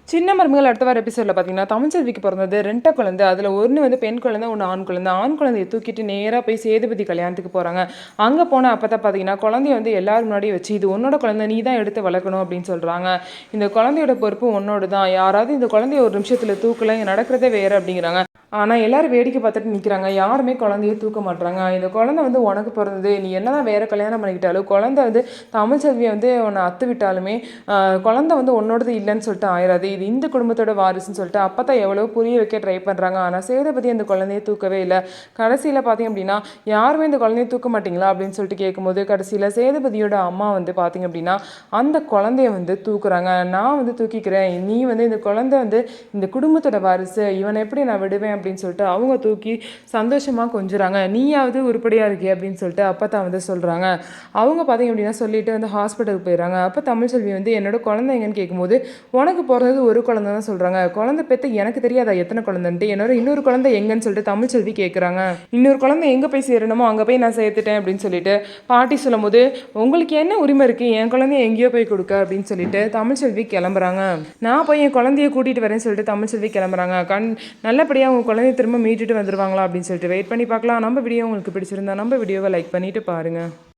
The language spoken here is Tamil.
சின்ன மருமகள் அடுத்த வார எபிசோடில் பார்த்தீங்கன்னா, தமிழ்ச்செல்விக்கு பிறந்தது 2 குழந்தை. அதில 1 வந்து பெண் குழந்தை, 1 ஆண் குழந்தை. ஆண் குழந்தைய தூக்கிட்டு நேரா போய் சேதுபதி கல்யாணத்துக்கு போறாங்க. அங்க போன அப்பதான் பார்த்தீங்கன்னா, குழந்தைய வந்து எல்லாரும் முன்னாடியும் வச்சு, "இது உன்னோட குழந்தை. நீ தான் எடுத்து வளர்க்கணும்." அப்படின்னு சொல்றாங்க. "இந்த குழந்தையோட பொறுப்பு உன்னோடு தான். யாராவது இந்த குழந்தைய ஒரு நிமிஷத்துல தூக்கல. இங்க நடக்கிறதே வேற." அப்படிங்கிறாங்க. ஆனா எல்லாரும் வேடிக்கை பார்த்துட்டு நிக்கிறாங்க. யாருமே குழந்தைய தூக்க மாட்றாங்க. "இந்த குழந்தை வந்து உனக்கு பிறந்தது. நீ என்னதான் வேற கல்யாணம் பண்ணிக்கிட்டாலும், குழந்தை வந்து தமிழ்ச்செல்விய வந்து உன்னை அத்து விட்டாலுமே, குழந்தை வந்து உன்னோடது இல்லைன்னு சொல்லிட்டு ஆயிராது. இது இந்த குடும்பத்தோட வாரிசுன்னு சொல்லிட்டு அப்பதான் எவ்வளோ புரிய வைக்க ட்ரை பண்ணுறாங்க. ஆனால் சேதுபதி அந்த குழந்தைய தூக்கவே இல்லை. கடைசியில் பார்த்தீங்க அப்படின்னா, யாருமே இந்த குழந்தைய தூக்க மாட்டீங்களா அப்படின்னு சொல்லிட்டு கேட்கும்போது, கடைசியில் சேதுபதியோட அம்மா வந்து பார்த்தீங்க அப்படின்னா, அந்த குழந்தைய வந்து தூக்குறாங்க. "நான் வந்து தூக்கிக்கிறேன். நீ வந்து இந்த குழந்தை வந்து இந்த குடும்பத்தோட வாரிசு. இவனை எப்படி நான் விடுவேன்?" அப்படின்னு சொல்லிட்டு அவங்க தூக்கி சந்தோஷமாக கொஞ்சுறாங்க. "நீயாவது உருப்படியாக இருக்கே" அப்படின்னு சொல்லிட்டு அப்பதான் வந்து சொல்கிறாங்க. அவங்க பார்த்தீங்க அப்படின்னா சொல்லிட்டு வந்து ஹாஸ்பிட்டலுக்கு போயிடுறாங்க. அப்போ தமிழ்ச்செல்வி வந்து என்னோட குழந்தை எங்கன்னு கேட்கும்போது, "உனக்கு பிறந்தது ஒரு குழந்தை தான்" சொல்கிறாங்க. "குழந்தை பெற்று எனக்கு தெரியாதா எத்தனை குழந்தைன்ட்டு? என்னோட இன்னொரு குழந்தை எங்கன்னு சொல்லிட்டு தமிழ்ச்செல்வி கேட்குறாங்க. "இன்னொரு குழந்தை எங்கே போய் சேரணுமோ அங்கே போய் நான் சேர்த்துட்டேன்" அப்படின்னு சொல்லிட்டு பாட்டி சொல்லும்போது, "உங்களுக்கு என்ன உரிமை இருக்குது என் குழந்தைய எங்கேயோ போய் கொடுக்க?" அப்படின்னு சொல்லிட்டு தமிழ்ச்செல்வி கிளம்புறாங்க. "நான் போய் என் குழந்தைய கூட்டிகிட்டு வரேன்னு" சொல்லிட்டு தமிழ்ச்செல்வி கிளம்புறாங்க. நல்லபடியாக உங்கள் குழந்தைய திரும்ப மீட்டுட்டு வந்துருவாங்களா அப்படின்னு சொல்லிட்டு வெயிட் பண்ணி பார்க்கலாம். நம்ம வீடியோ உங்களுக்கு பிடிச்சிருந்தா நம்ம வீடியோவை லைக் பண்ணிட்டு பாருங்கள்.